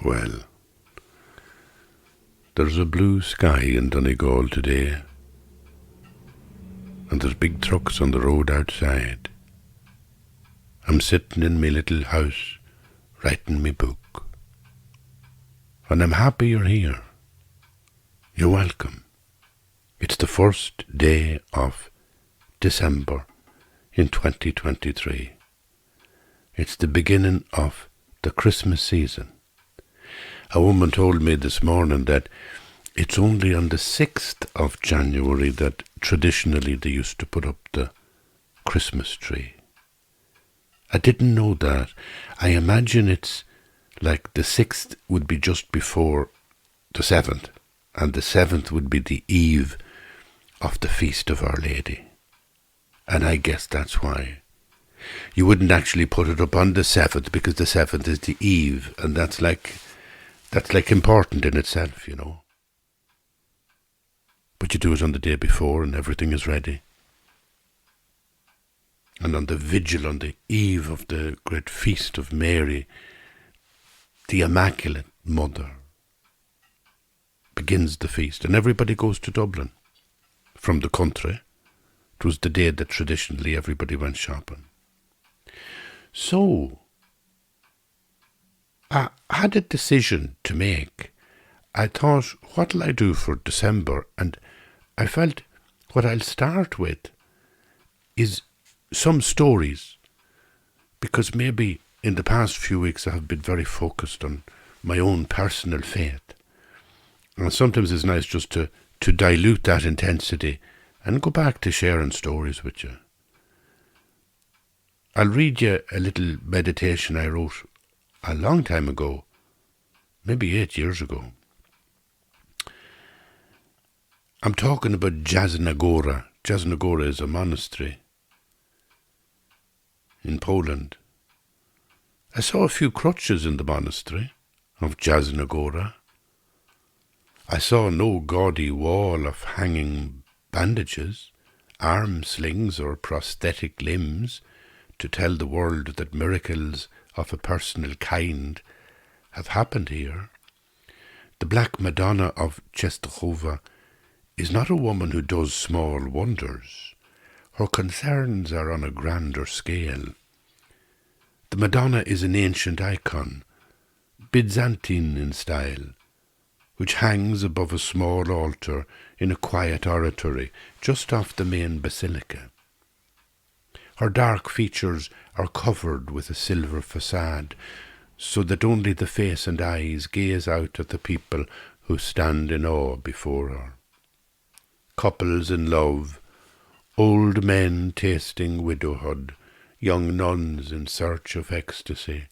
Well, there's a blue sky in Donegal today, and there's big trucks on the road outside. I'm sitting in me little house, writing me book. And I'm happy you're here. You're welcome. It's the first day of December in 2023. It's the beginning of the Christmas season. A woman told me this morning that it's only on the 6th of January that traditionally they used to put up the Christmas tree. I didn't know that. I imagine it's like the 6th would be just before the 7th, and the 7th would be the eve of the Feast of Our Lady. And I guess that's why. You wouldn't actually put it up on the 7th because the 7th is the eve, and that's like important in itself, you know. But you do it on the day before and everything is ready. And on the vigil, on the eve of the great feast of Mary, the Immaculate Mother, begins the feast. And everybody goes to Dublin from the country. It was the day that traditionally everybody went shopping. So, I had a decision to make. I thought, what'll I do for December? And I felt what I'll start with is some stories, because maybe in the past few weeks I have been very focused on my own personal faith. And sometimes it's nice just to dilute that intensity and go back to sharing stories with you. I'll read you a little meditation I wrote a long time ago, maybe 8 years ago. I'm talking about Jasnagora. Jasnagora is a monastery in Poland. I saw a few crutches in the monastery of Jasnagora. I saw no gaudy wall of hanging bandages, arm slings or prosthetic limbs to tell the world that miracles of a personal kind have happened here. The Black Madonna of Częstochowa is not a woman who does small wonders. Her concerns are on a grander scale. The Madonna is an ancient icon, Byzantine in style, which hangs above a small altar in a quiet oratory just off the main basilica. Her dark features are covered with a silver facade, so that only the face and eyes gaze out at the people who stand in awe before her. Couples in love, old men tasting widowhood, young nuns in search of ecstasy,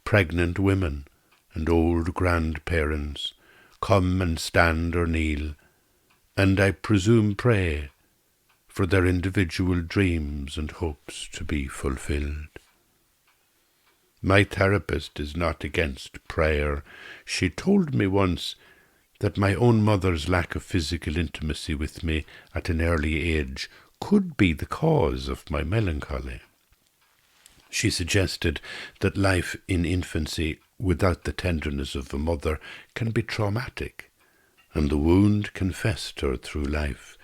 pregnant women and old grandparents come and stand or kneel, and I presume pray for their individual dreams and hopes to be fulfilled. My therapist is not against prayer. She told me once that my own mother's lack of physical intimacy with me at an early age could be the cause of my melancholy. She suggested that life in infancy without the tenderness of a mother can be traumatic, and the wound can fester through life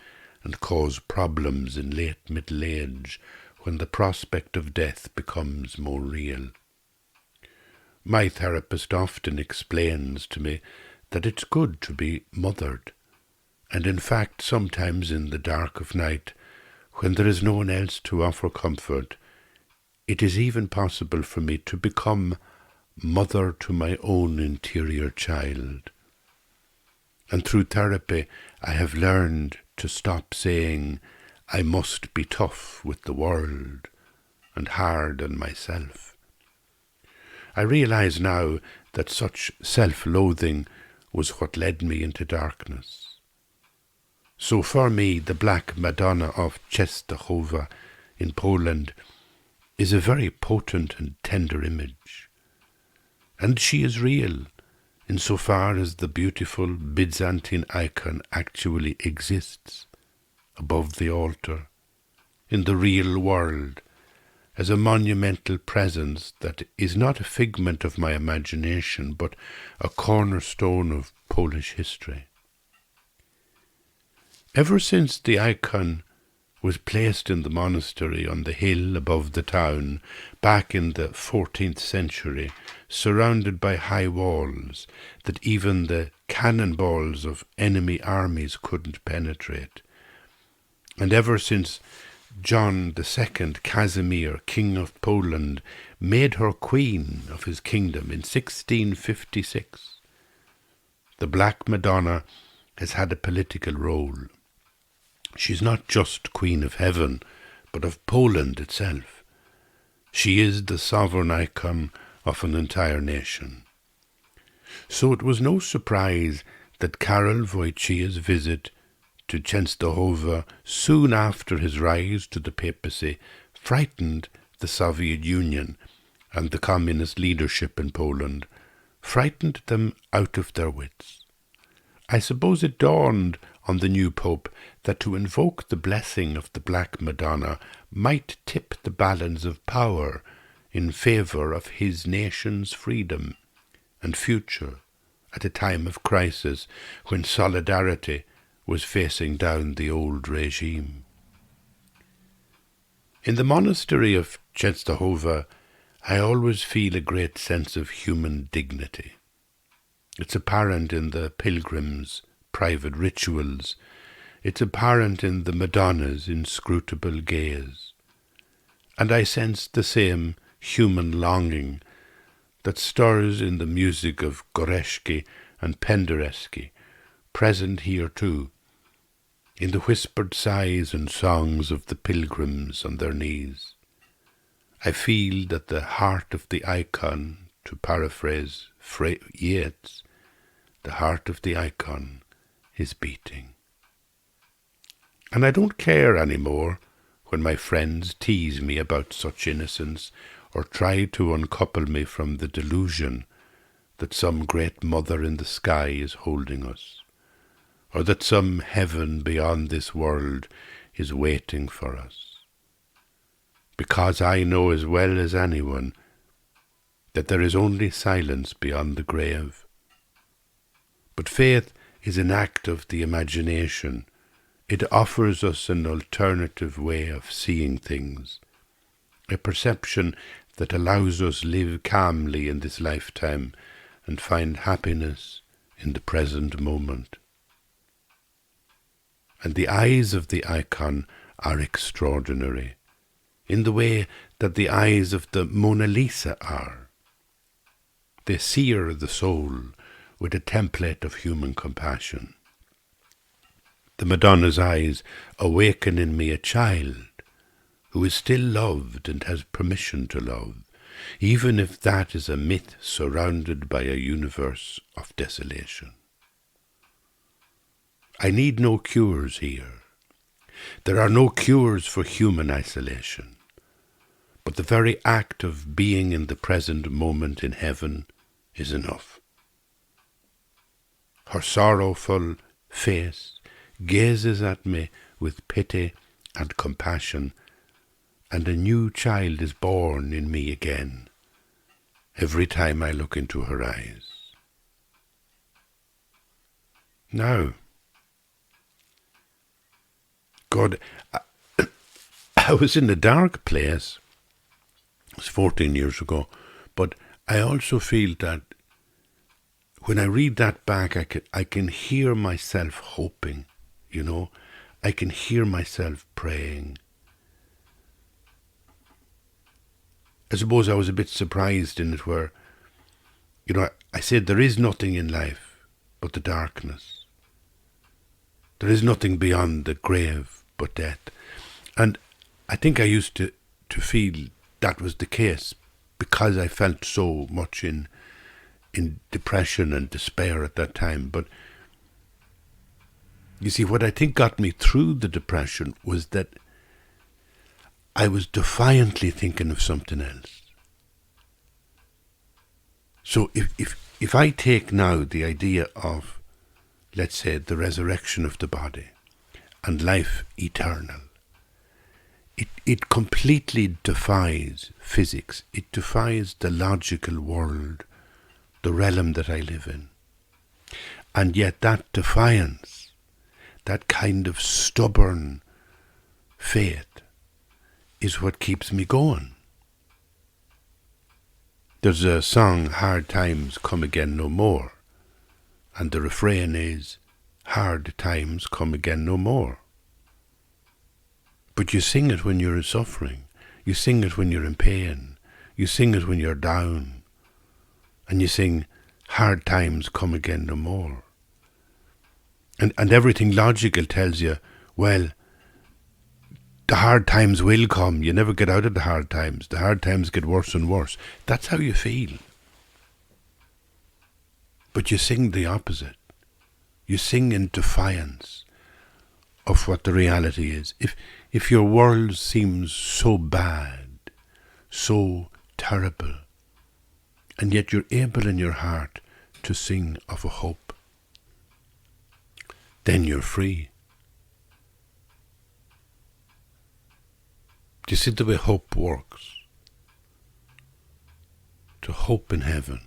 and cause problems in late middle age when the prospect of death becomes more real. My therapist often explains to me that it's good to be mothered, and in fact sometimes in the dark of night, when there is no one else to offer comfort, it is even possible for me to become mother to my own interior child. And through therapy I have learned to stop saying I must be tough with the world and hard on myself. I realize now that such self-loathing was what led me into darkness. So for me, the Black Madonna of Częstochowa in Poland is a very potent and tender image. And she is real, insofar as the beautiful Byzantine icon actually exists above the altar, in the real world, as a monumental presence that is not a figment of my imagination, but a cornerstone of Polish history. Ever since the icon was placed in the monastery on the hill above the town, back in the 14th century, surrounded by high walls that even the cannonballs of enemy armies couldn't penetrate, and ever since John II, Casimir, King of Poland, made her queen of his kingdom in 1656, the Black Madonna has had a political role. She's not just Queen of Heaven, but of Poland itself. She is the sovereign icon of an entire nation. So it was no surprise that Karol Wojtyła's visit to Częstochowa soon after his rise to the papacy frightened the Soviet Union and the communist leadership in Poland, frightened them out of their wits. I suppose it dawned on the new pope that to invoke the blessing of the Black Madonna might tip the balance of power in favour of his nation's freedom and future at a time of crisis when solidarity was facing down the old regime. In the monastery of Częstochowa, I always feel a great sense of human dignity. It's apparent in the pilgrims' private rituals. It's apparent in the Madonna's inscrutable gaze. And I sense the same human longing that stirs in the music of Górecki and Penderecki, present here too, in the whispered sighs and songs of the pilgrims on their knees. I feel that the heart of the icon, to paraphrase Yeats, the heart of the icon is beating. And I don't care any more when my friends tease me about such innocence or try to uncouple me from the delusion that some great mother in the sky is holding us, or that some heaven beyond this world is waiting for us. Because I know as well as anyone that there is only silence beyond the grave. But faith is an act of the imagination. It offers us an alternative way of seeing things, a perception that allows us live calmly in this lifetime and find happiness in the present moment. And the eyes of the icon are extraordinary, in the way that the eyes of the Mona Lisa are. They sear the soul with a template of human compassion. The Madonna's eyes awaken in me a child who is still loved and has permission to love, even if that is a myth surrounded by a universe of desolation. I need no cures here. There are no cures for human isolation, but the very act of being in the present moment in heaven is enough. Her sorrowful face gazes at me with pity and compassion, and a new child is born in me again every time I look into her eyes. Now, God, I was in a dark place. It was 14 years ago, but I also feel that when I read that back, I can hear myself hoping, I can hear myself praying. I suppose I was a bit surprised in it where, I said there is nothing in life but the darkness. There is nothing beyond the grave but death. And I think I used to feel that was the case because I felt so much in depression and despair at that time. But you see, what I think got me through the depression was that I was defiantly thinking of something else. So if I take now the idea of, let's say, the resurrection of the body and life eternal, it completely defies physics. It defies the logical world, the realm that I live in. And yet that defiance, that kind of stubborn faith, is what keeps me going. There's a song, Hard Times Come Again No More, and the refrain is, hard times come again no more. But you sing it when you're suffering, you sing it when you're in pain, you sing it when you're down, and you sing, hard times come again no more. And everything logical tells you, well, the hard times will come. You never get out of the hard times. The hard times get worse and worse. That's how you feel. But you sing the opposite. You sing in defiance of what the reality is. If your world seems so bad, so terrible, and yet you're able in your heart to sing of a hope, then you're free. Do you see the way hope works? To hope in heaven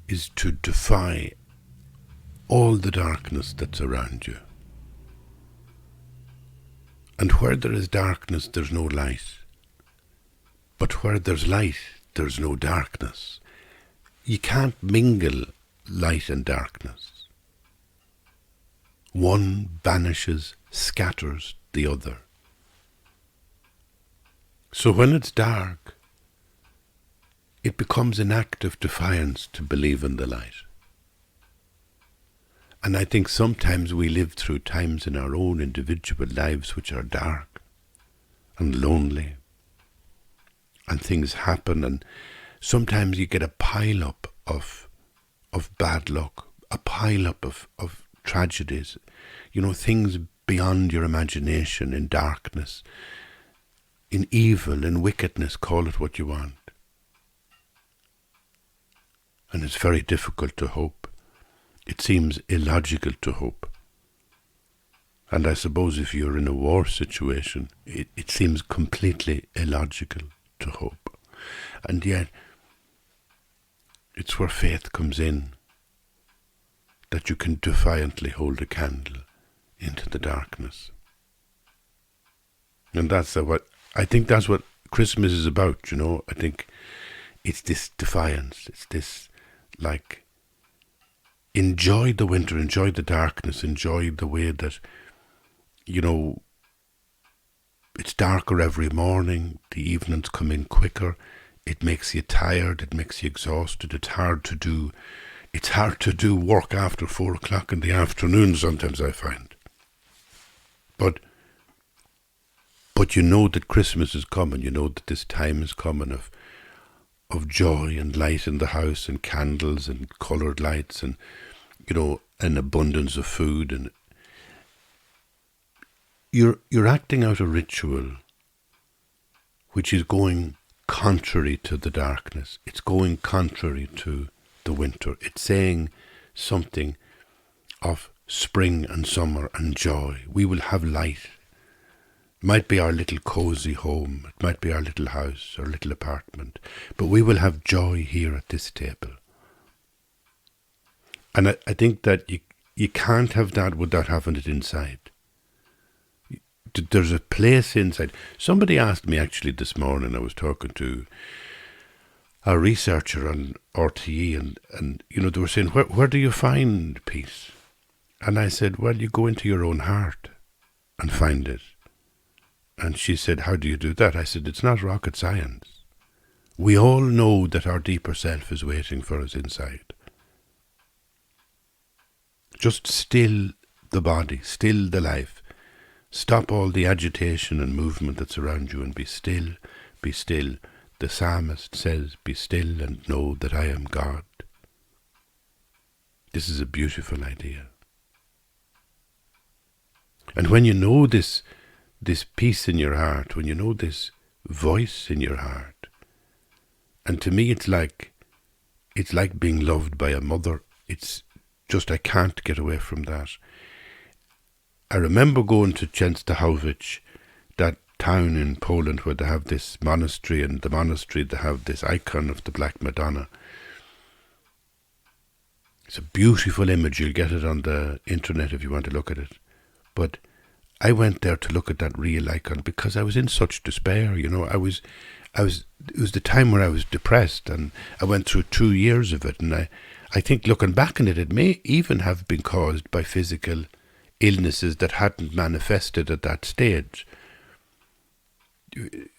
is to defy all the darkness that's around you. And where there is darkness, there's no light. But where there's light, there's no darkness. You can't mingle light and darkness. One banishes, scatters the other. So when it's dark, it becomes an act of defiance to believe in the light. And I think sometimes we live through times in our own individual lives which are dark and lonely, and things happen, and sometimes you get a pile up of bad luck, a pile up of tragedies, things beyond your imagination, in darkness, in evil, in wickedness, call it what you want. And it's very difficult to hope. It seems illogical to hope. And I suppose if you're in a war situation, it seems completely illogical to hope. And yet, it's where faith comes in, that you can defiantly hold a candle into the darkness. And I think that's what Christmas is about, I think it's this defiance. It's this, enjoy the winter, enjoy the darkness, enjoy the way that, it's darker every morning, the evenings come in quicker, it makes you tired, it makes you exhausted, it's hard to do work after 4 o'clock in the afternoon sometimes, I find. But you know that Christmas is coming, you know that this time is coming of joy and light in the house, and candles and coloured lights, and an abundance of food, and you're acting out a ritual which is going contrary to the darkness. It's going contrary to the winter. It's saying something of spring and summer and joy. We will have light. It might be our little cozy home, it might be our little house or little apartment, but we will have joy here at this table. And I think that you can't have that without having it inside. There's a place inside. Somebody asked me actually this morning, I was talking to a researcher on RTE, and they were saying, where do you find peace? And I said, well, you go into your own heart and find it. And she said, how do you do that? I said, it's not rocket science. We all know that our deeper self is waiting for us inside. Just still the body, still the life. Stop all the agitation and movement that's around you and be still, be still. The psalmist says, be still and know that I am God. This is a beautiful idea. And when you know this peace in your heart, when you know this voice in your heart, and to me it's like being loved by a mother. It's just, I can't get away from that. I remember going to Częstochowice town in Poland where they have this monastery, and the monastery they have this icon of the Black Madonna. It's a beautiful image. You'll get it on the internet if you want to look at it. But I went there to look at that real icon because I was in such despair. You know, it was the time where I was depressed, and I went through 2 years of it. And I think looking back on it, it may even have been caused by physical illnesses that hadn't manifested at that stage.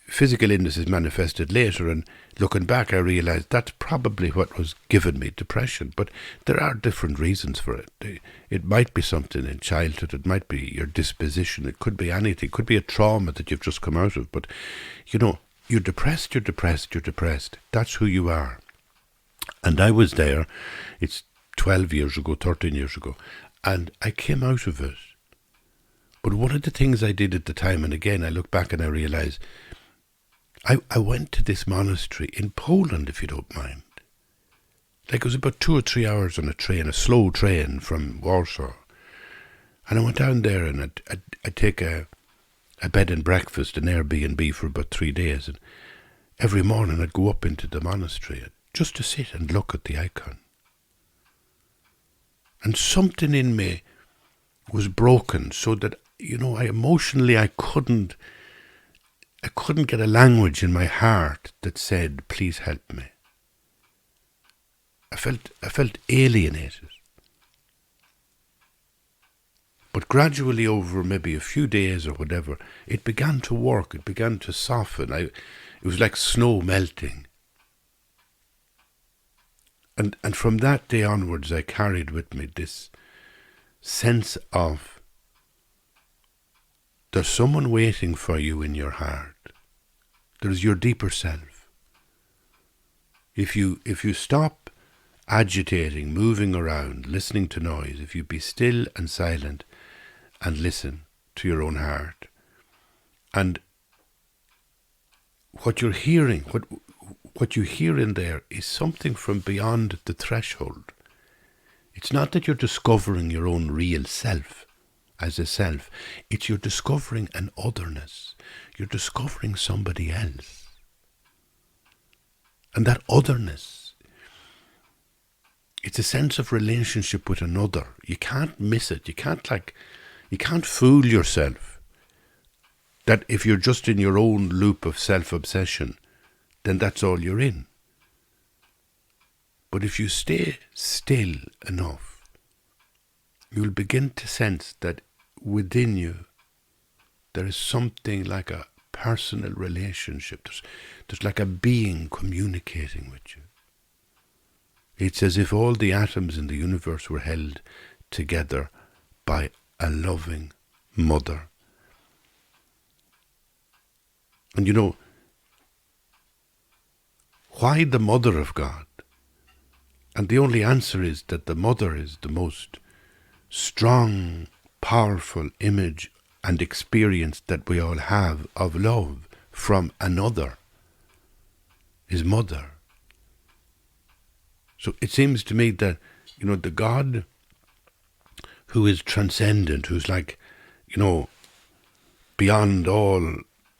Physical illnesses manifested later, and looking back I realised that's probably what was giving me depression. But there are different reasons for it. It might be something in childhood, it might be your disposition, it could be anything, it could be a trauma that you've just come out of. But you know, you're depressed. That's who you are. And I was there, it's 12 years ago, 13 years ago, and I came out of it. But one of the things I did at the time, and again I look back and I realise, I went to this monastery in Poland, if you don't mind. Like, it was about 2 or 3 hours on a train, a slow train from Warsaw. And I went down there, and I'd take a bed and breakfast, an Airbnb, for about 3 days. And every morning I'd go up into the monastery just to sit and look at the icon. And something in me was broken, so that, you know, I couldn't get a language in my heart that said, please help me. I felt alienated. But gradually, over maybe a few days or whatever, it began to work. It began to soften. It was like snow melting. And from that day onwards, I carried with me this sense of there's someone waiting for you in your heart. There's your deeper self. If you stop agitating, moving around, listening to noise, if you be still and silent and listen to your own heart, and what you're hearing, what you hear in there is something from beyond the threshold. It's not that you're discovering your own real self as a self. It's you're discovering an otherness. You're discovering somebody else. And that otherness, it's a sense of relationship with another. You can't miss it. You can't fool yourself that if you're just in your own loop of self-obsession, then that's all you're in. But if you stay still enough, you'll begin to sense that within you there is something like a personal relationship. There's like a being communicating with you. It's as if all the atoms in the universe were held together by a loving mother. And you know, why the mother of God? And the only answer is that the mother is the most strong, powerful image and experience that we all have of love from another, is mother. So it seems to me that, you know, the God who is transcendent, who's like, you know, beyond all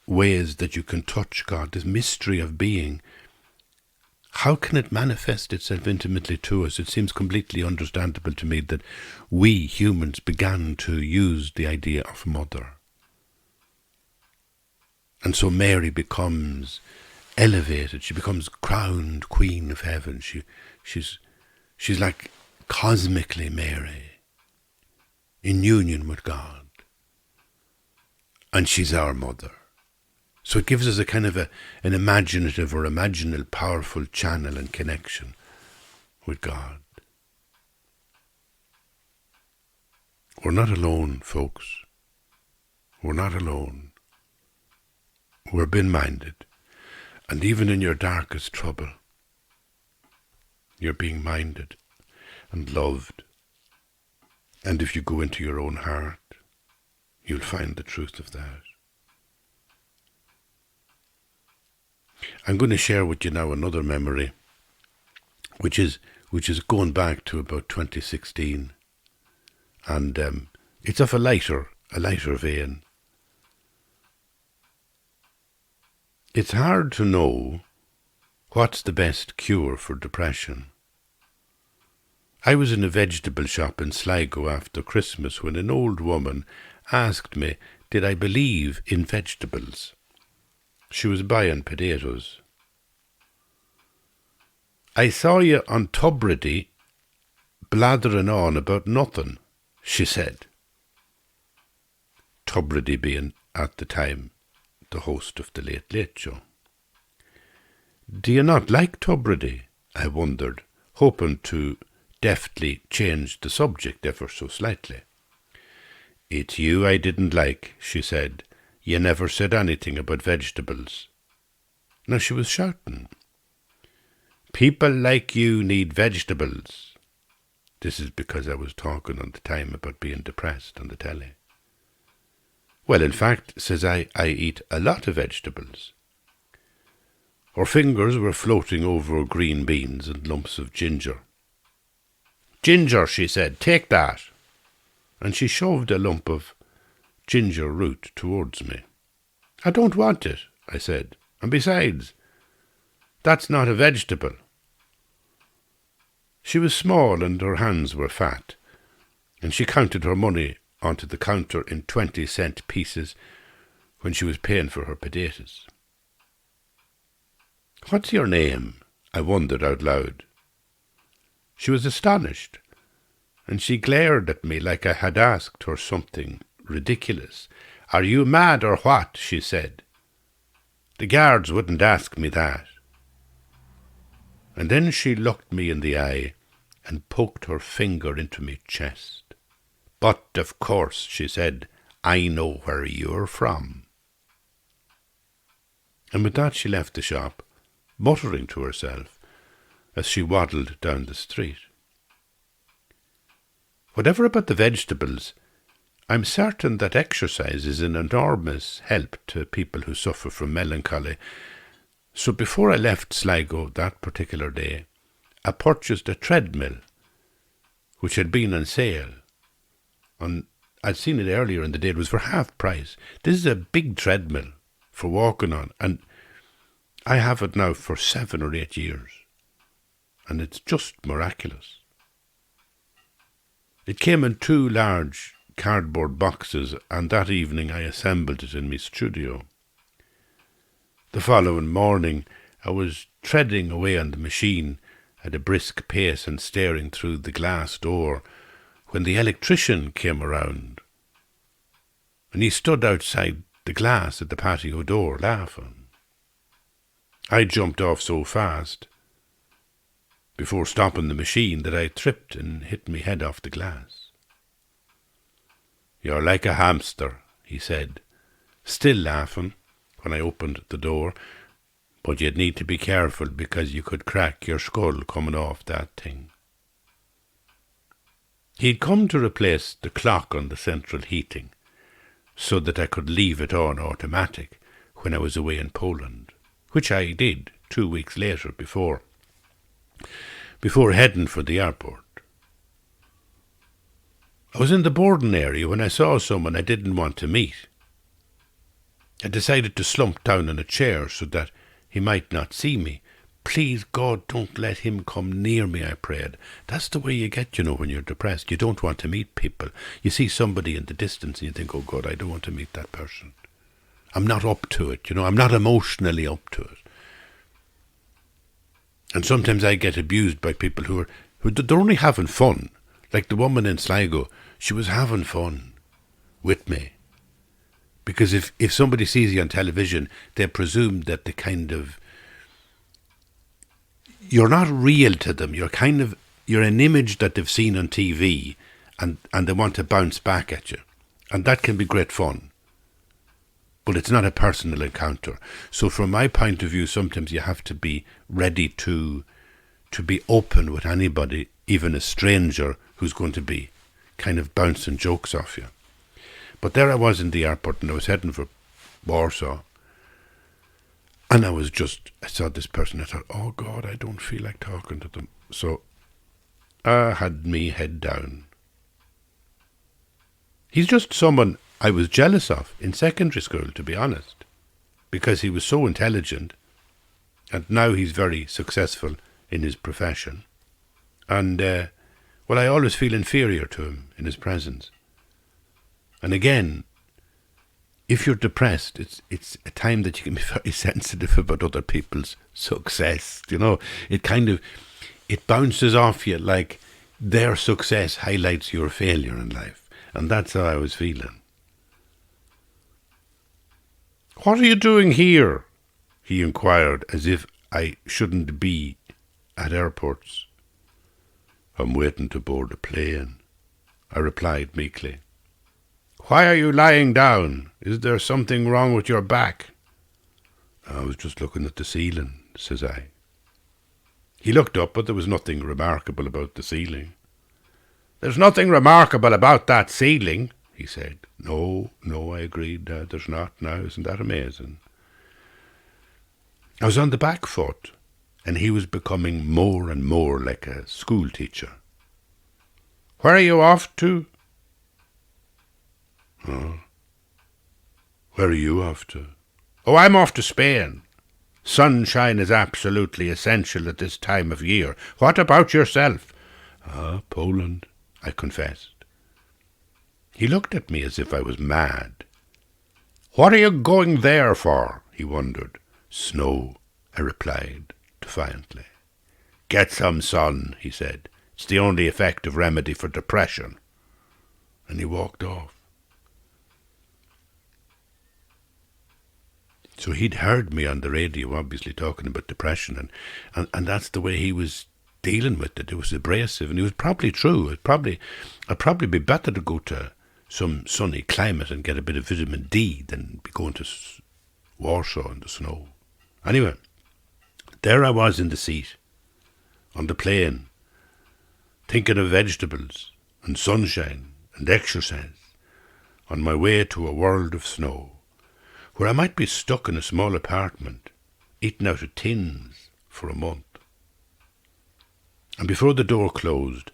ways that you can touch God, this mystery of being, how can it manifest itself intimately to us? It seems completely understandable to me that we humans began to use the idea of mother. And so Mary becomes elevated. She becomes crowned Queen of Heaven. She's like cosmically Mary in union with God. And she's our mother. So it gives us a kind of an imaginative or imaginal powerful channel and connection with God. We're not alone, folks. We're not alone. We're being minded. And even in your darkest trouble, you're being minded and loved. And if you go into your own heart, you'll find the truth of that. I'm going to share with you now another memory, which is going back to about 2016, and it's of a lighter vein. It's hard to know what's the best cure for depression. I was in a vegetable shop in Sligo after Christmas when an old woman asked me did I believe in vegetables. She was buying potatoes. I saw you on Tubridy blathering on about nothing, she said. Tubridy being, at the time, the host of the Late Late Show. Do you not like Tubridy? I wondered, hoping to deftly change the subject ever so slightly. It's you I didn't like, she said. You never said anything about vegetables. Now she was shouting. People like you need vegetables. This is because I was talking on the time about being depressed on the telly. Well, in fact, says I eat a lot of vegetables. Her fingers were floating over green beans and lumps of ginger. Ginger, she said, take that. And she shoved a lump of ginger root towards me. I don't want it, I said. And besides, that's not a vegetable. She was small and her hands were fat, and she counted her money onto the counter in 20-cent pieces when she was paying for her potatoes. What's your name? I wondered out loud. She was astonished, and she glared at me like I had asked her something ridiculous. Are you mad or what? She said. The guards wouldn't ask me that. And then she looked me in the eye and poked her finger into me chest. But, of course, she said, I know where you're from. And with that she left the shop, muttering to herself as she waddled down the street. Whatever about the vegetables, I'm certain that exercise is an enormous help to people who suffer from melancholy. So before I left Sligo that particular day, I purchased a treadmill, which had been on sale. I'd seen it earlier in the day. It was for half price. This is a big treadmill for walking on, and I have it now for 7 or 8 years, and it's just miraculous. It came in 2 large cardboard boxes, and that evening I assembled it in my studio. The following morning I was treading away on the machine at a brisk pace and staring through the glass door when the electrician came around, and he stood outside the glass at the patio door laughing. I jumped off so fast before stopping the machine that I tripped and hit me head off the glass. You're like a hamster, he said, still laughing when I opened the door, but you'd need to be careful because you could crack your skull coming off that thing. He'd come to replace the clock on the central heating so that I could leave it on automatic when I was away in Poland, which I did 2 weeks later before heading for the airport. I was in the boarding area when I saw someone I didn't want to meet. I decided to slump down in a chair so that he might not see me. Please, God, don't let him come near me, I prayed. That's the way you get, when you're depressed. You don't want to meet people. You see somebody in the distance and you think, oh God, I don't want to meet that person. I'm not up to it, I'm not emotionally up to it. And sometimes I get abused by people who they're only having fun. Like the woman in Sligo, she was having fun with me. Because if somebody sees you on television, they presume that you're not real to them. You're an image that they've seen on TV, and they want to bounce back at you. And that can be great fun. But it's not a personal encounter. So from my point of view, sometimes you have to be ready to be open with anybody, even a stranger who's going to be kind of bouncing jokes off you. But there I was in the airport and I was heading for Warsaw. And I saw this person. I thought, oh God, I don't feel like talking to them. So I had me head down. He's just someone I was jealous of in secondary school, to be honest. because he was so intelligent, and now he's very successful in his profession. And, well, I always feel inferior to him in his presence. And again, if you're depressed, it's a time that you can be very sensitive about other people's success. You know, it bounces off you like their success highlights your failure in life. And that's how I was feeling. "What are you doing here?" he inquired, as if I shouldn't be at airports. "I'm waiting to board a plane," I replied meekly. "Why are you lying down? Is there something wrong with your back?" "I was just looking at the ceiling," says I. He looked up, but there was nothing remarkable about the ceiling. "There's nothing remarkable about that ceiling," he said. No, I agreed. There's not now. Isn't that amazing? I was on the back foot, and he was becoming more and more like a school teacher. "Where are you off to?" "Oh, where are you off to?" "Oh, I'm off to Spain. Sunshine is absolutely essential at this time of year. What about yourself?" "Poland," I confessed. He looked at me as if I was mad. "What are you going there for?" he wondered. "Snow," I replied defiantly. "Get some sun," he said. "It's the only effective remedy for depression." And he walked off. So he'd heard me on the radio, obviously talking about depression, and that's the way he was dealing with it. It was abrasive, and it was probably true. I'd probably be better to go to some sunny climate and get a bit of vitamin D than be going to Warsaw in the snow. Anyway, there I was in the seat, on the plane, thinking of vegetables and sunshine and exercise, on my way to a world of snow, where I might be stuck in a small apartment, eating out of tins for a month. And before the door closed,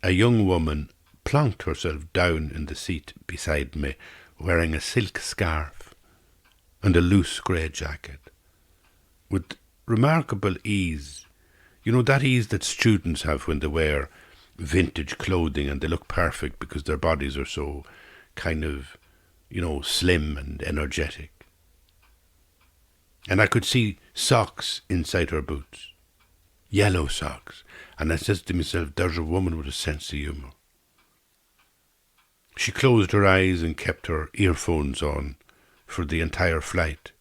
a young woman plonked herself down in the seat beside me, wearing a silk scarf and a loose grey jacket, with remarkable ease. You know, that ease that students have when they wear vintage clothing and they look perfect because their bodies are so kind of, slim and energetic. And I could see socks inside her boots, yellow socks, and I said to myself, there's a woman with a sense of humour. She closed her eyes and kept her earphones on for the entire flight,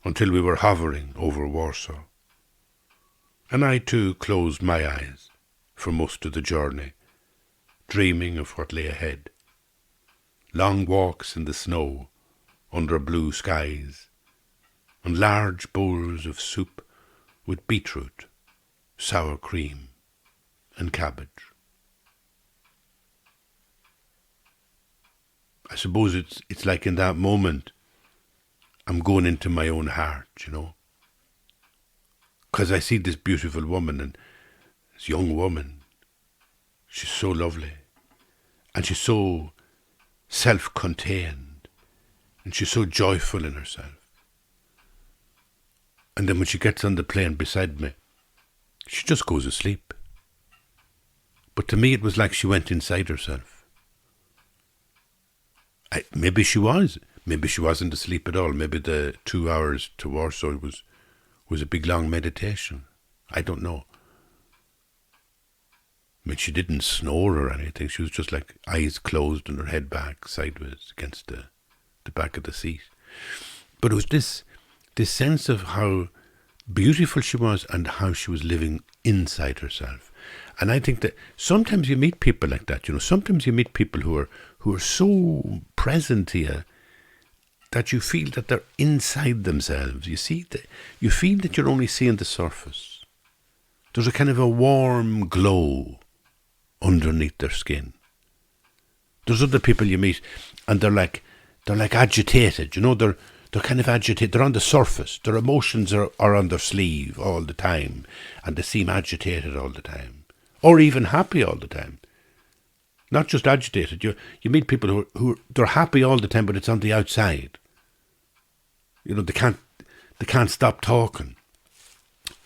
until we were hovering over Warsaw. And I too closed my eyes for most of the journey, dreaming of what lay ahead. Long walks in the snow under blue skies, and large bowls of soup with beetroot, sour cream, and cabbage. I suppose it's like in that moment, I'm going into my own heart, because I see this beautiful woman, and this young woman, she's so lovely, and she's so self-contained, and she's so joyful in herself. And then when she gets on the plane beside me, she just goes asleep. But to me it was like she went inside herself. Maybe she was. Maybe she wasn't asleep at all. Maybe the 2 hours to Warsaw was a big long meditation. I don't know. I mean, she didn't snore or anything. She was just like eyes closed and her head back sideways against the back of the seat. But it was this sense of how beautiful she was and how she was living inside herself. And I think that sometimes you meet people like that, sometimes you meet people who are so present here that you feel that they're inside themselves. You feel that you're only seeing the surface. There's a kind of a warm glow underneath their skin. There's other people you meet and they're like agitated, they're kind of agitated. They're on the surface. Their emotions are on their sleeve all the time, and they seem agitated all the time, or even happy all the time. Not just agitated. You meet people who they're happy all the time, but it's on the outside. They can't stop talking.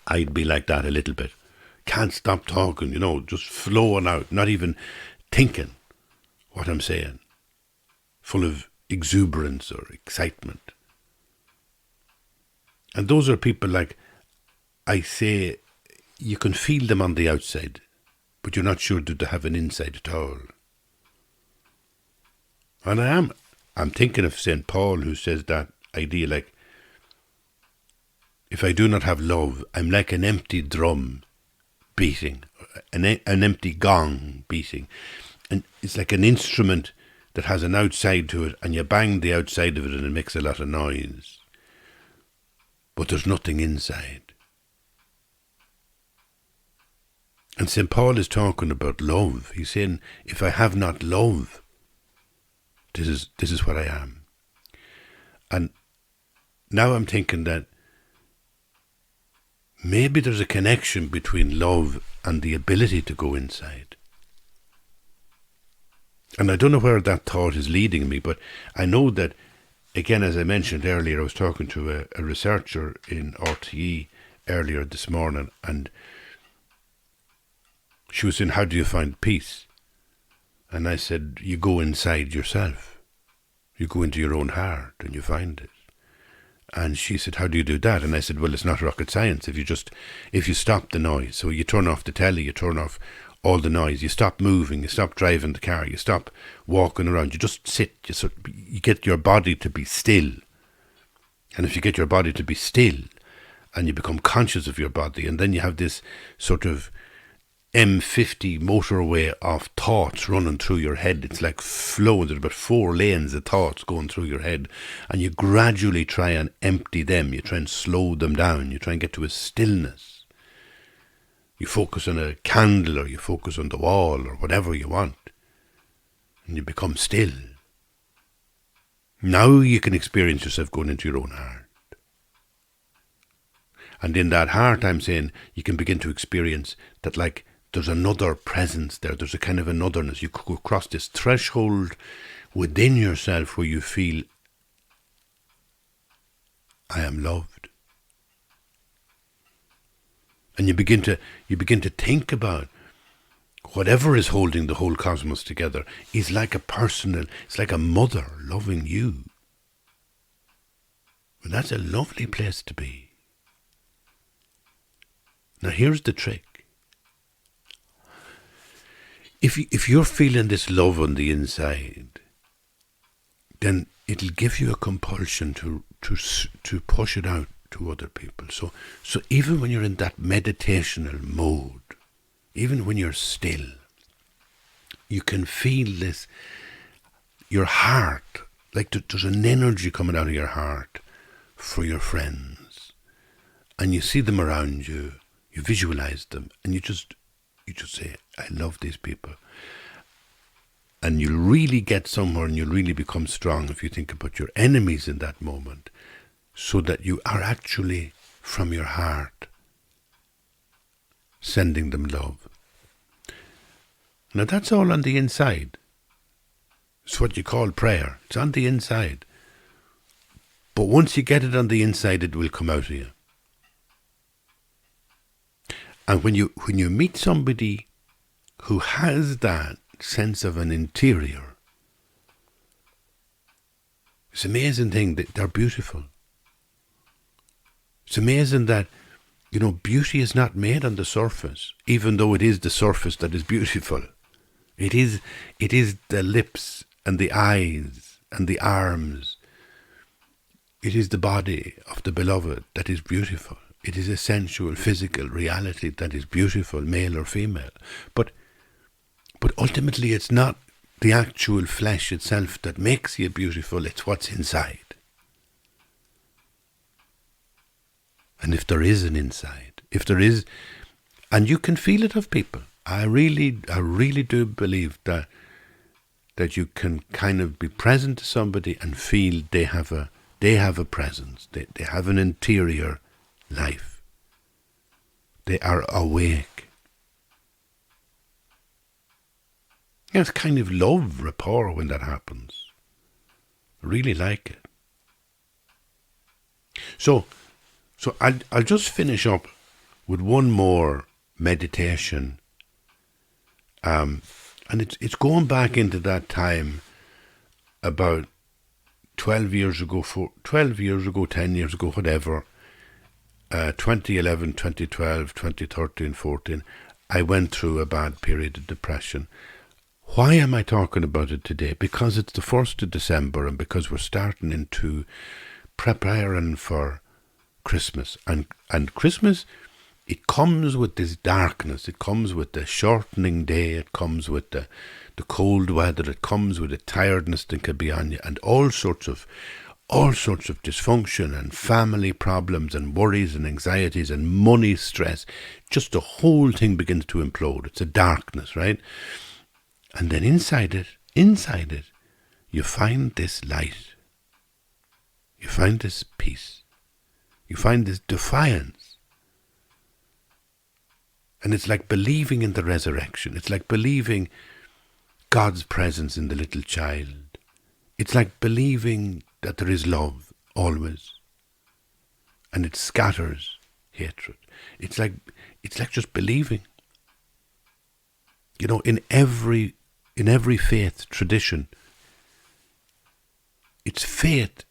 I'd be like that a little bit. Can't stop talking, just flowing out, not even thinking what I'm saying. Full of exuberance or excitement. And those are people, like I say, you can feel them on the outside, but you're not sure that they have an inside at all. And I'm thinking of St. Paul, who says that idea, like, if I do not have love, I'm like an empty drum beating, an empty gong beating. And it's like an instrument that has an outside to it, and you bang the outside of it and it makes a lot of noise. But there's nothing inside. And St. Paul is talking about love. He's saying, if I have not love, this is what I am. And now I'm thinking that maybe there's a connection between love and the ability to go inside. And I don't know where that thought is leading me, but I know that, again, as I mentioned earlier, I was talking to a researcher in RTE earlier this morning, and she was saying, how do you find peace? And I said, you go inside yourself. You go into your own heart and you find it. And she said, how do you do that? And I said, well, it's not rocket science. If you stop the noise, so you turn off the telly, you turn off all the noise, you stop moving, you stop driving the car, you stop walking around, you just sit, you get your body to be still. And if you get your body to be still and you become conscious of your body, and then you have this sort of M50 motorway of thoughts running through your head. It's like flow. There's about 4 lanes of thoughts going through your head, and you gradually try and empty them. You try and slow them down. You try and get to a stillness. You focus on a candle, or you focus on the wall, or whatever you want, and you become still. Now you can experience yourself going into your own heart. And in that heart, I'm saying, you can begin to experience that, like, there's another presence there. There's a kind of an otherness. You go across this threshold within yourself where you feel, I am loved. And you begin to think about whatever is holding the whole cosmos together is like it's like a mother loving you. And that's a lovely place to be. Now here's the trick. If you're feeling this love on the inside, then it'll give you a compulsion to push it out to other people. So even when you're in that meditational mode, even when you're still, you can feel this, your heart, like there's an energy coming out of your heart for your friends. And you see them around you, you visualize them, and you just say, I love these people. And you'll really get somewhere, and you'll really become strong if you think about your enemies in that moment, so that you are actually, from your heart, sending them love. Now that's all on the inside. It's what you call prayer. It's on the inside. But once you get it on the inside, it will come out of you. And when you meet somebody who has that sense of an interior, it's an amazing thing that they're beautiful. It's amazing that, beauty is not made on the surface, even though it is the surface that is beautiful. It is the lips and the eyes and the arms. It is the body of the beloved that is beautiful. It is a sensual, physical reality that is beautiful, male or female. But ultimately it's not the actual flesh itself that makes you beautiful, it's what's inside. And if there is an inside, and you can feel it of people. I really do believe that you can kind of be present to somebody and feel they have a presence, they have an interior life. They are awake. It's kind of love, rapport when that happens. I really like it. So, I'll just finish up with one more meditation, and it's going back into that time about 12 years ago, 10 years ago, whatever, 2011, 2012, 2013, 14, I went through a bad period of depression. Why am I talking about it today? Because it's the 1st of December and because we're starting into preparing for Christmas. And Christmas, it comes with this darkness. It comes with the shortening day. It comes with the cold weather. It comes with the tiredness that can be on you, and all sorts of dysfunction and family problems and worries and anxieties and money stress. Just the whole thing begins to implode. It's a darkness, right? And then inside it, you find this light. You find this peace. You find this defiance. And it's like believing in the resurrection. It's like believing God's presence in the little child. It's like believing that there is love always. And it scatters hatred. It's like just believing. You know, in every faith tradition, it's faith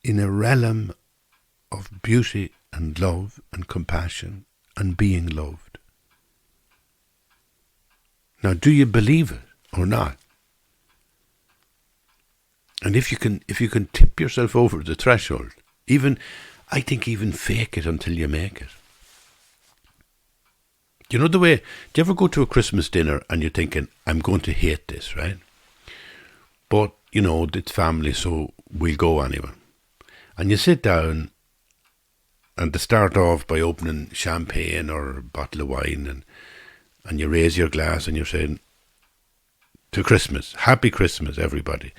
in a realm of beauty and love and compassion and being loved. Now, do you believe it or not? And if you can tip yourself over the threshold, I think even fake it until you make it. Do you know the way? Do you ever go to a Christmas dinner and you're thinking, I'm going to hate this, right? But, you know, it's family, so we'll go anyway. And you sit down and they start off by opening champagne or a bottle of wine, and you raise your glass and you're saying, to Christmas, happy Christmas, everybody.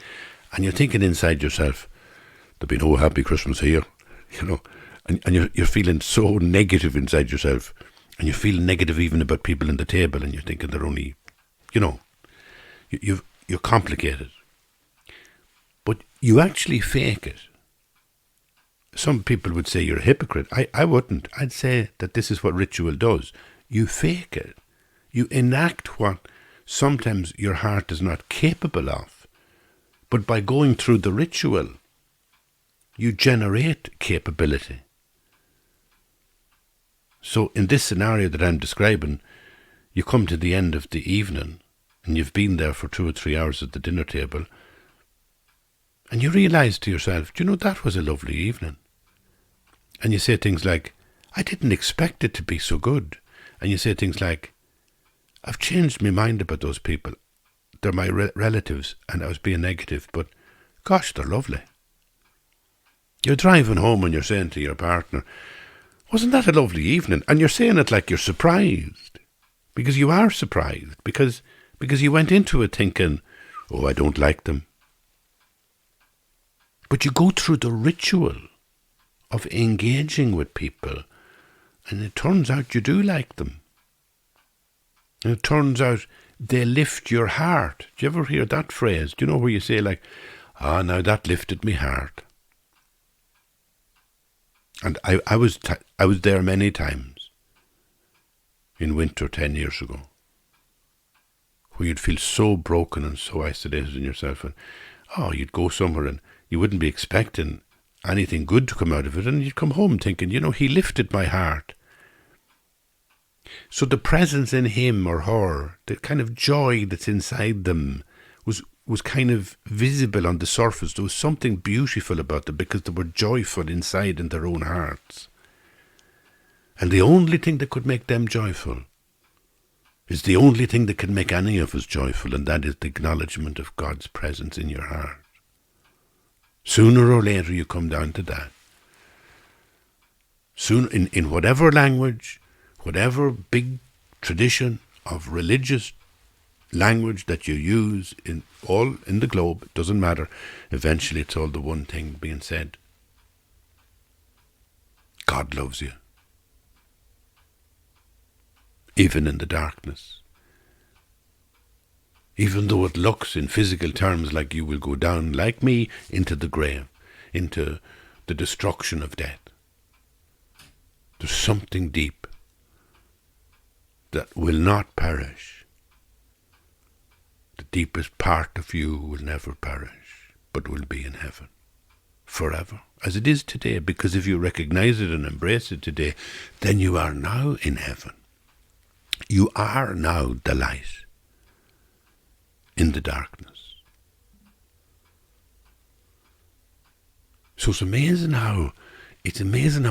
And you're thinking inside yourself, there'll be no happy Christmas here, you know. And you're feeling so negative inside yourself. And you feel negative even about people in the table, and you're thinking they're only, you know, you're complicated. But you actually fake it. Some people would say you're a hypocrite. I wouldn't. I'd say that this is what ritual does. You fake it. You enact what sometimes your heart is not capable of. But by going through the ritual, you generate capability. So in this scenario that I'm describing, you come to the end of the evening and you've been there for 2 or 3 hours at the dinner table, and you realise to yourself, do you know, that was a lovely evening. And you say things like, I didn't expect it to be so good. And you say things like, I've changed my mind about those people. They're my relatives and I was being negative, but gosh, they're lovely. You're driving home and you're saying to your partner, wasn't that a lovely evening? And you're saying it like you're surprised. Because you are surprised. Because you went into it thinking, oh, I don't like them. But you go through the ritual of engaging with people, and it turns out you do like them. And it turns out they lift your heart. Do you ever hear that phrase? Do you know where you say like, now that lifted me heart? And I was there many times in winter 10 years ago, where you'd feel so broken and so isolated in yourself, and you'd go somewhere and you wouldn't be expecting anything good to come out of it, and you'd come home thinking, you know, he lifted my heart. So the presence in him or her, the kind of joy that's inside them was kind of visible on the surface. There was something beautiful about them because they were joyful inside in their own hearts. And the only thing that could make them joyful is the only thing that can make any of us joyful, and that is the acknowledgement of God's presence in your heart. Sooner or later you come down to that. Soon, in whatever language, whatever big tradition of religious language that you use in the globe, it doesn't matter. Eventually it's all the one thing being said. God loves you. Even in the darkness. Even though it looks in physical terms like you will go down, like me, into the grave, into the destruction of death. There's something deep that will not perish. The deepest part of you will never perish, but will be in heaven forever, as it is today, because if you recognize it and embrace it today, then you are now in heaven. You are now the light in the darkness. So it's amazing how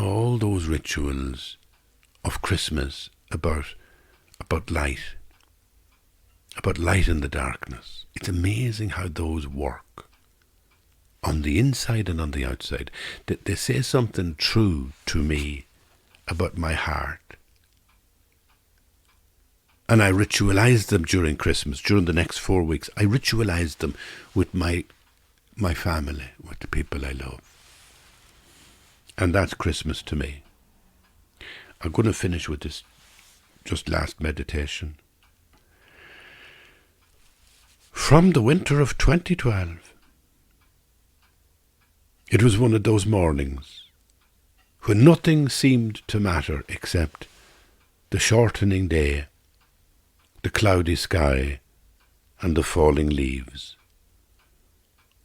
all those rituals of Christmas about light in the darkness, it's amazing how those work on the inside and on the outside. They say something true to me about my heart. And I ritualize them during Christmas, during the next 4 weeks. I ritualize them with my family, with the people I love. And that's Christmas to me. I'm going to finish with this just last meditation. From the winter of 2012, it was one of those mornings when nothing seemed to matter except the shortening day, the cloudy sky, and the falling leaves.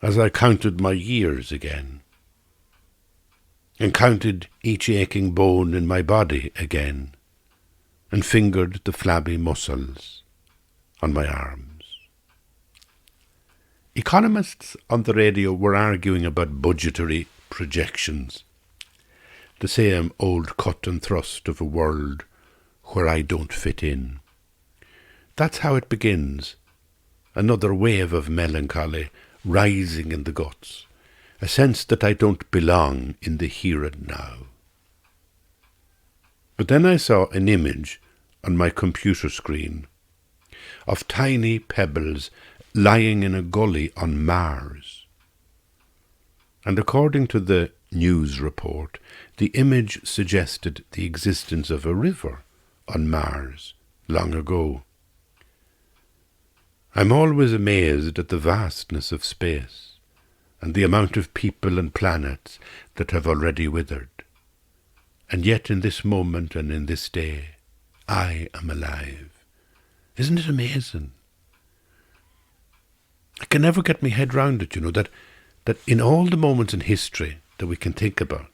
As I counted my years again, and counted each aching bone in my body again, and fingered the flabby muscles on my arms. Economists on the radio were arguing about budgetary projections, the same old cut and thrust of a world where I don't fit in. That's how it begins, another wave of melancholy rising in the guts, a sense that I don't belong in the here and now. But then I saw an image on my computer screen of tiny pebbles lying in a gully on Mars. And according to the news report, the image suggested the existence of a river on Mars long ago. I'm always amazed at the vastness of space and the amount of people and planets that have already withered. And yet in this moment and in this day, I am alive. Isn't it amazing? I can never get my head round it, that in all the moments in history that we can think about,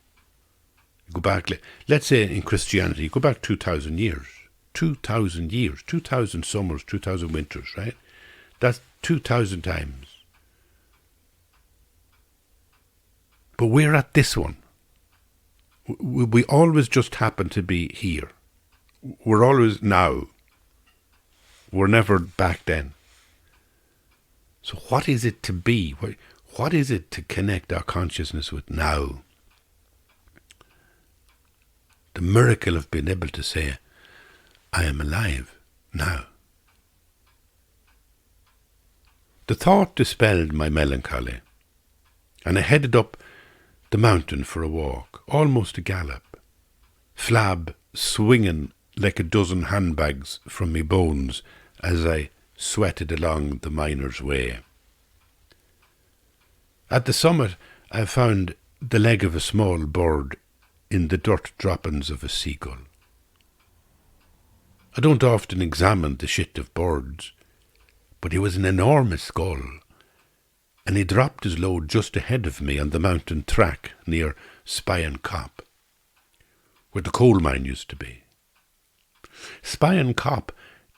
go back, let's say in Christianity, go back 2,000 years, 2,000 years, 2,000 summers, 2,000 winters, right? That's 2,000 times. But we're at this one. We always just happen to be here. We're always now. We're never back then. So what is it to be? What is it to connect our consciousness with now? The miracle of being able to say, I am alive now. The thought dispelled my melancholy, and I headed up the mountain for a walk, almost a gallop, flab swinging like a dozen handbags from me bones as I sweated along the miner's way. At the summit I found the leg of a small bird in the dirt droppings of a seagull. I don't often examine the shit of birds, but he was an enormous skull, and he dropped his load just ahead of me on the mountain track near Spion Cop, where the coal mine used to be. Spion Cop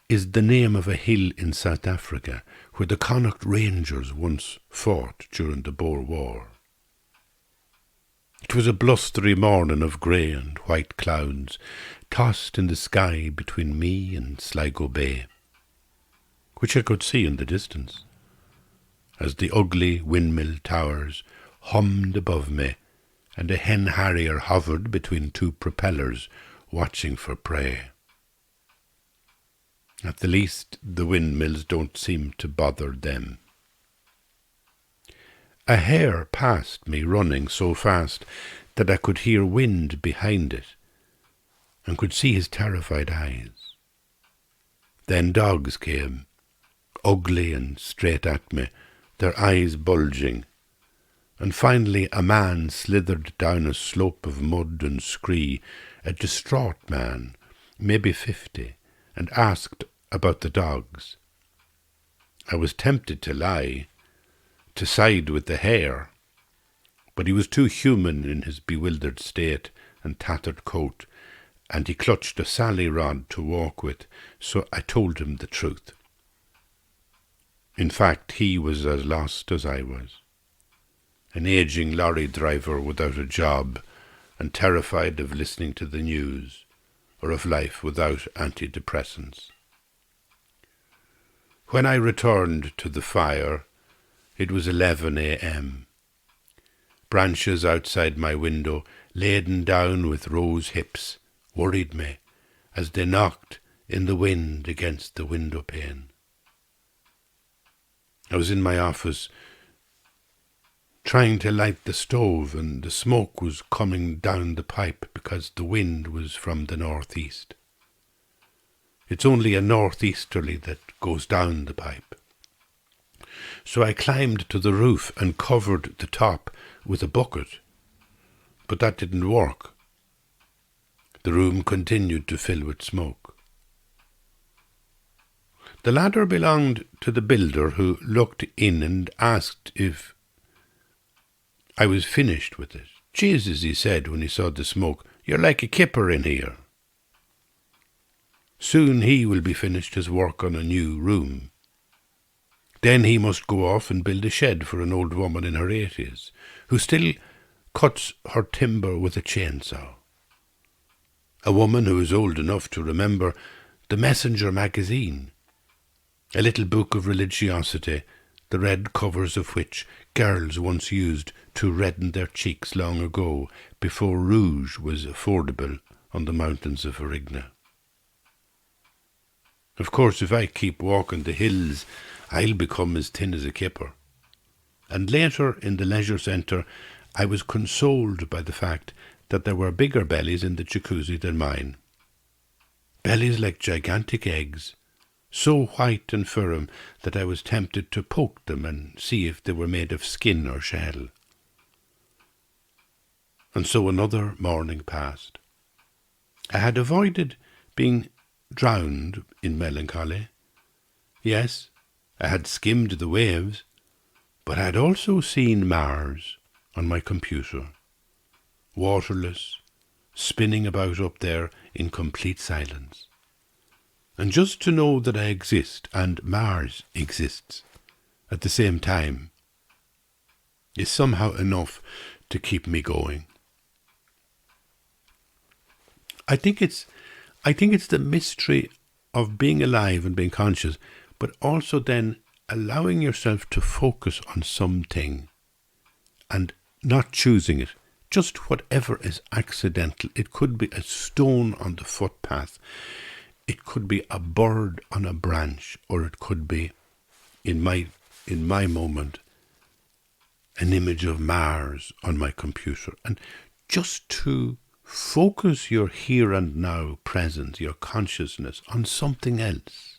is the name of a hill in South Africa where the Connacht Rangers once fought during the Boer War. It was a blustery morning of grey and white clouds tossed in the sky between me and Sligo Bay, which I could see in the distance, as the ugly windmill towers hummed above me and a hen harrier hovered between two propellers watching for prey. At the least, the windmills don't seem to bother them. A hare passed me running so fast that I could hear wind behind it and could see his terrified eyes. Then dogs came, ugly and straight at me, their eyes bulging, and finally a man slithered down a slope of mud and scree, a distraught man, maybe 50, and asked about the dogs. I was tempted to lie, to side with the hare, but he was too human in his bewildered state and tattered coat, and he clutched a sally rod to walk with, so I told him the truth. In fact, he was as lost as I was. An ageing lorry driver without a job and terrified of listening to the news or of life without antidepressants. When I returned to the fire, it was 11 a.m. Branches outside my window, laden down with rose hips, worried me as they knocked in the wind against the window pane. I was in my office trying to light the stove, and the smoke was coming down the pipe because the wind was from the northeast. It's only a northeasterly that goes down the pipe. So I climbed to the roof and covered the top with a bucket, but that didn't work. The room continued to fill with smoke. The ladder belonged to the builder, who looked in and asked if I was finished with it. "Jesus," he said when he saw the smoke, "you're like a kipper in here." Soon he will be finished his work on a new room. Then he must go off and build a shed for an old woman in her 80s, who still cuts her timber with a chainsaw. A woman who is old enough to remember the Messenger magazine, a little book of religiosity, the red covers of which girls once used to redden their cheeks long ago, before rouge was affordable on the mountains of Erigna. Of course, if I keep walking the hills, I'll become as thin as a kipper. And later in the leisure centre, I was consoled by the fact that there were bigger bellies in the jacuzzi than mine. Bellies like gigantic eggs, so white and firm that I was tempted to poke them and see if they were made of skin or shell. And so another morning passed. I had avoided being drowned in melancholy. Yes, I had skimmed the waves, but I had also seen Mars on my computer, waterless, spinning about up there in complete silence. And just to know that I exist and Mars exists at the same time is somehow enough to keep me going. I think it's the mystery of being alive and being conscious, but also then allowing yourself to focus on something and not choosing it, just whatever is accidental. It could be a stone on the footpath, it could be a bird on a branch, or it could be, in my moment, an image of Mars on my computer. And just to focus your here and now presence, your consciousness, on something else.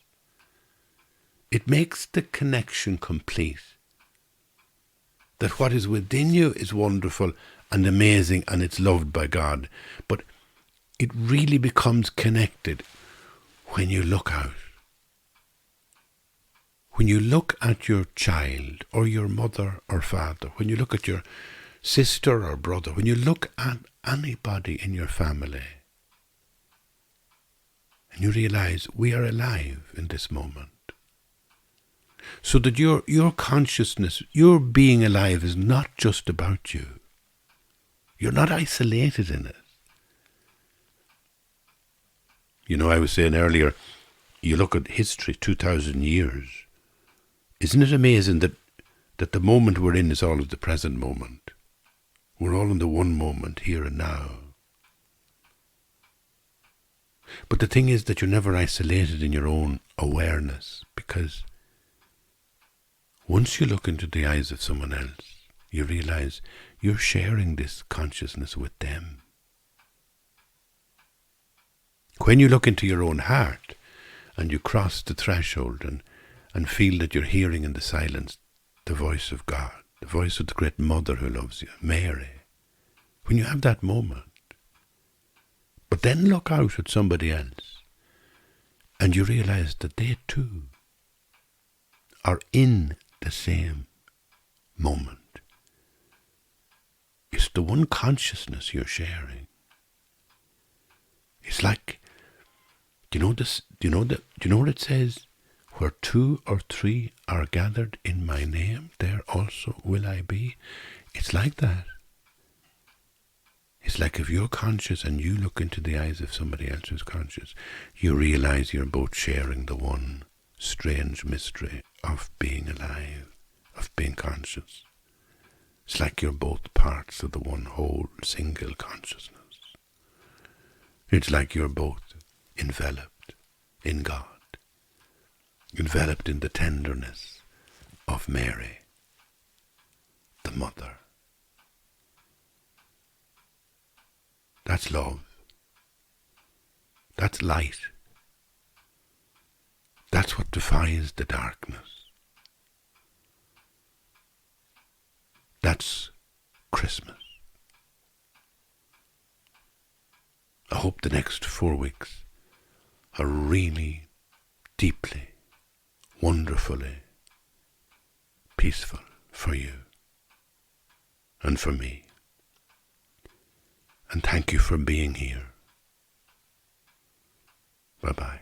It makes the connection complete. That what is within you is wonderful and amazing and it's loved by God. But it really becomes connected when you look out. When you look at your child or your mother or father, when you look at your sister or brother, when you look at anybody in your family, and you realize we are alive in this moment. So that your consciousness, your being alive is not just about you. You're not isolated in it. You know, I was saying earlier, you look at history, 2,000 years. Isn't it amazing that the moment we're in is all of the present moment? We're all in the one moment, here and now. But the thing is that you're never isolated in your own awareness, because once you look into the eyes of someone else, you realize you're sharing this consciousness with them. When you look into your own heart and you cross the threshold and feel that you're hearing in the silence the voice of God, the voice of the great mother who loves you, Mary, when you have that moment. But then look out at somebody else and you realize that they too are in the same moment. It's the one consciousness you're sharing. It's like, do you know this? Do you know what it says? Where 2 or 3 are gathered in my name, there also will I be. It's like that. It's like if you're conscious and you look into the eyes of somebody else who's conscious, you realize you're both sharing the one strange mystery of being alive, of being conscious. It's like you're both parts of the one whole single consciousness. It's like you're both enveloped in God, enveloped in the tenderness of Mary, the Mother. That's love. That's light. That's what defies the darkness. That's Christmas. I hope the next 4 weeks are really deeply, wonderfully peaceful for you and for me. And thank you for being here. Bye-bye.